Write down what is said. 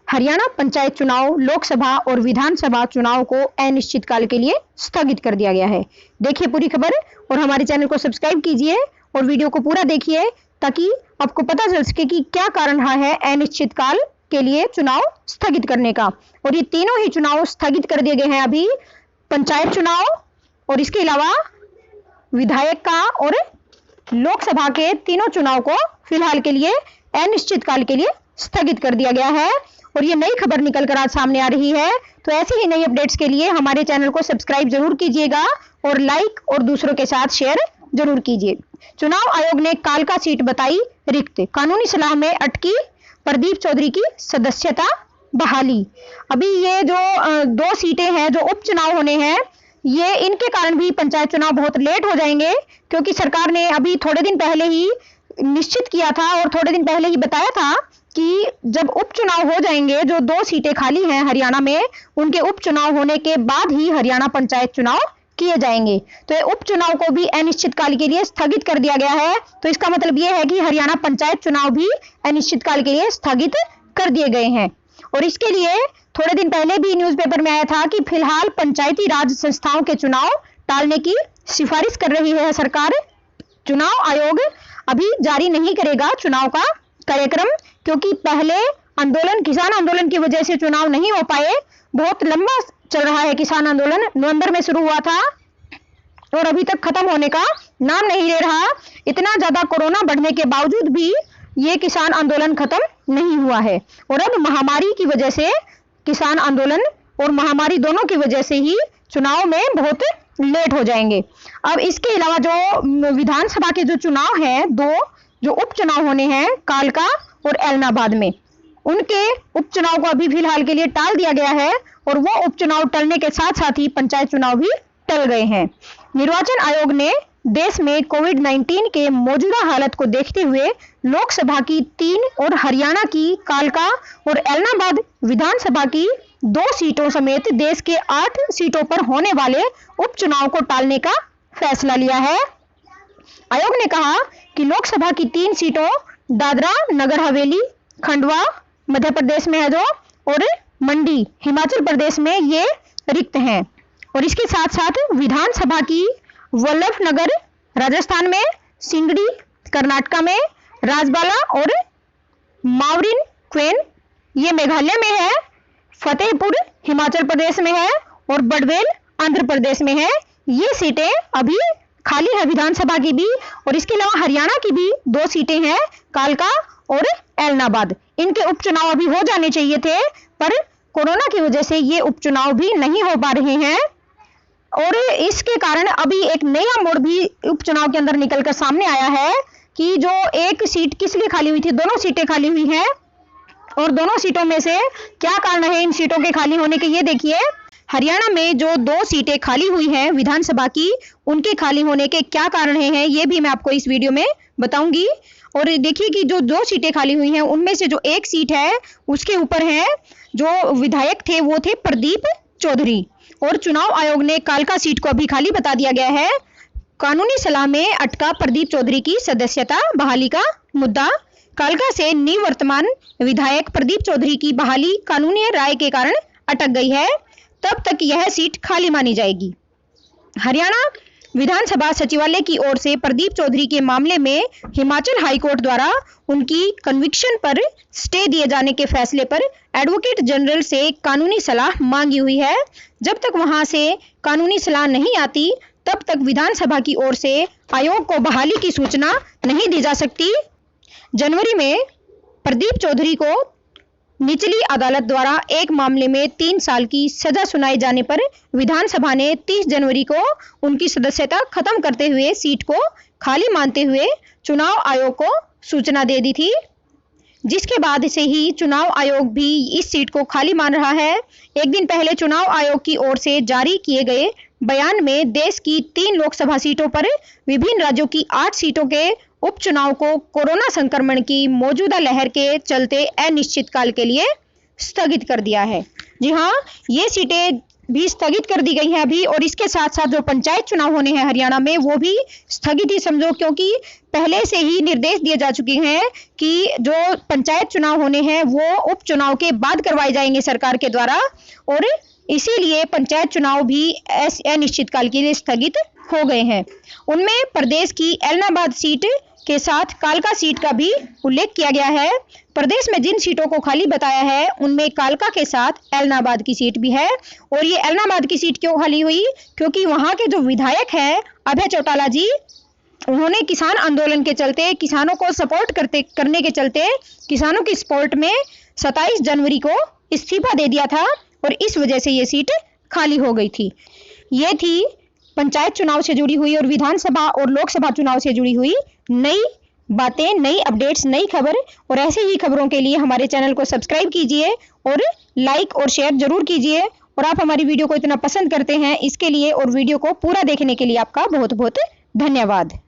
हरियाणा पंचायत चुनाव, लोकसभा और विधानसभा चुनाव को अनिश्चितकाल के लिए स्थगित कर दिया गया है। देखिए पूरी खबर और हमारे चैनल को सब्सक्राइब कीजिए और वीडियो को पूरा देखिए ताकि आपको पता चल सके कि क्या कारण रहा है अनिश्चितकाल के लिए चुनाव स्थगित करने का। और ये तीनों ही चुनाव स्थगित कर दिए गए हैं अभी, पंचायत चुनाव और इसके अलावा विधायक का और लोकसभा के तीनों चुनाव को फिलहाल के लिए अनिश्चितकाल के लिए स्थगित कर दिया गया है। और ये नई खबर निकल कर आज सामने आ रही है। तो ऐसी ही नई अपडेट्स के लिए हमारे चैनल को सब्सक्राइब जरूर कीजिएगा और लाइक और दूसरों के साथ शेयर जरूर कीजिए। चुनाव आयोग ने कालका सीट बताई रिक्त, कानूनी सलाह में अटकी प्रदीप चौधरी की सदस्यता बहाली। अभी ये जो दो सीटें हैं जो उपचुनाव होने हैं, ये इनके कारण भी पंचायत चुनाव बहुत लेट हो जाएंगे, क्योंकि सरकार ने अभी थोड़े दिन पहले ही निश्चित किया था और थोड़े दिन पहले ही बताया था कि जब उपचुनाव हो जाएंगे, जो दो सीटें खाली हैं हरियाणा में, उनके उपचुनाव होने के बाद ही हरियाणा पंचायत चुनाव किए जाएंगे। तो ये उपचुनाव को भी अनिश्चितकाल के लिए स्थगित कर दिया गया है। तो इसका मतलब यह है कि हरियाणा पंचायत चुनाव भी अनिश्चितकाल के लिए स्थगित कर दिए गए हैं। और इसके लिए थोड़े दिन पहले भी न्यूज़पेपर में आया था कि फिलहाल पंचायती राज संस्थाओं के चुनाव टालने की सिफारिश कर रही है सरकार। चुनाव आयोग अभी जारी नहीं करेगा चुनाव का कार्यक्रम, क्योंकि पहले आंदोलन, किसान आंदोलन की वजह से चुनाव नहीं हो पाए। बहुत लंबा चल रहा है किसान आंदोलन, नवंबर में शुरू हुआ था और अभी तक खत्म होने का नाम नहीं ले रहा। इतना ज्यादा कोरोना बढ़ने के बावजूद भी ये किसान आंदोलन खत्म नहीं हुआ है। और अब महामारी की वजह से किसान आंदोलन और महामारी दोनों की वजह से ही चुनाव में बहुत लेट हो जाएंगे। अब इसके अलावा जो विधानसभा के जो चुनाव हैं, दो जो उपचुनाव होने हैं कालका और एलनाबाद में, उनके उपचुनाव को अभी फिलहाल के लिए टाल दिया गया है। और वो उपचुनाव टलने के साथ साथ ही पंचायत चुनाव भी टल गए हैं। निर्वाचन आयोग ने देश में कोविड-19 के मौजूदा हालत को देखते हुए लोकसभा की 3 और हरियाणा की कालका और एलनाबाद विधानसभा की 2 सीटों समेत देश के 8 सीटों पर होने वाले उपचुनाव को टालने का फैसला लिया है। आयोग ने कहा कि लोकसभा की 3 सीटों दादरा नगर हवेली, खंडवा मध्य प्रदेश में है जो, और मंडी हिमाचल प्रदेश में ये रिक्त हैं। और इसके साथ साथ विधानसभा की वल्लभनगर राजस्थान में, सिंगड़ी कर्नाटक में, राजबाला और मावरिन क्वेन ये मेघालय में है, फतेहपुर हिमाचल प्रदेश में है और बड़वेल आंध्र प्रदेश में है। ये सीटें अभी खाली है विधानसभा की भी। और इसके अलावा हरियाणा की भी 2 सीटें हैं, कालका और एलनाबाद। इनके उपचुनाव अभी हो जाने चाहिए थे, पर कोरोना की वजह से ये उपचुनाव भी नहीं हो पा रहे हैं। और इसके कारण अभी एक नया मोड़ भी उपचुनाव के अंदर निकलकर सामने आया है कि जो एक सीट किस लिए खाली हुई थी, दोनों सीटें खाली हुई हैं। और दोनों सीटों में से क्या कारण है इन सीटों के खाली होने के, ये देखिए। हरियाणा में जो 2 सीटें खाली हुई हैं विधानसभा की, उनके खाली होने के क्या कारण हैं ये भी मैं आपको इस वीडियो में बताऊंगी। और देखिए कि जो 2 सीटें खाली हुई हैं उनमें से जो एक सीट है उसके ऊपर है जो विधायक थे वो थे प्रदीप चौधरी। और चुनाव आयोग ने कालका सीट को अभी खाली बता दिया गया है। कानूनी सलाह में अटका प्रदीप चौधरी की सदस्यता बहाली का मुद्दा। कालका से निवर्तमान विधायक प्रदीप चौधरी की बहाली कानूनी राय के कारण अटक गई है, तब तक यह सीट खाली मानी जाएगी। हरियाणा विधानसभा सचिवालय की ओर से प्रदीप चौधरी के मामले में हिमाचल हाईकोर्ट द्वारा उनकी कन्विक्शन पर स्टे दिए जाने के फैसले पर एडवोकेट जनरल से कानूनी सलाह मांगी हुई है। जब तक वहां से कानूनी सलाह नहीं आती तब तक विधानसभा की ओर से आयोग को बहाली की सूचना नहीं दी जा सकती। जनवरी में प्रदीप चौधरी को निचली अदालत द्वारा एक मामले में 3 साल की सजा सुनाए जाने पर विधानसभा ने 30 जनवरी को उनकी सदस्यता खत्म करते हुए सीट को खाली मानते हुए चुनाव आयोग को सूचना दे दी थी, जिसके बाद से ही चुनाव आयोग भी इस सीट को खाली मान रहा है। एक दिन पहले चुनाव आयोग की ओर से जारी किए गए बयान में देश की 3 लोकसभा सीटों पर विभिन्न राज्यों की 8 सीटों के उपचुनाव को कोरोना संक्रमण की मौजूदा लहर के चलते अनिश्चितकाल के लिए स्थगित कर दिया है। जी हाँ, ये सीटें भी स्थगित कर दी गई है अभी, और इसके साथ साथ जो पंचायत चुनाव होने हैं हरियाणा में वो भी स्थगित ही समझो, क्योंकि पहले से ही निर्देश दिए जा चुके हैं कि जो पंचायत चुनाव होने हैं वो उपचुनाव के बाद करवाए जाएंगे सरकार के द्वारा, और इसीलिए पंचायत चुनाव भी अनिश्चितकाल के लिए स्थगित हो गए हैं। उनमें प्रदेश की एलनाबाद सीट के साथ कालका सीट का भी उल्लेख किया गया है। प्रदेश में जिन सीटों को खाली बताया है उनमें कालका के साथ एलनाबाद की सीट भी है। और ये एलनाबाद की सीट क्यों खाली हुई, क्योंकि वहां के जो विधायक हैं अभय चौटाला जी, उन्होंने किसान आंदोलन के चलते, किसानों को सपोर्ट करने के चलते, किसानों की सपोर्ट में 27 जनवरी को इस्तीफा दे दिया था, और इस वजह से ये सीट खाली हो गई थी। ये थी पंचायत चुनाव से जुड़ी हुई और विधानसभा और लोकसभा चुनाव से जुड़ी हुई नई बातें, नई अपडेट्स, नई खबर। और ऐसे ही खबरों के लिए हमारे चैनल को सब्सक्राइब कीजिए और लाइक और शेयर जरूर कीजिए। और आप हमारी वीडियो को इतना पसंद करते हैं इसके लिए और वीडियो को पूरा देखने के लिए आपका बहुत बहुत धन्यवाद।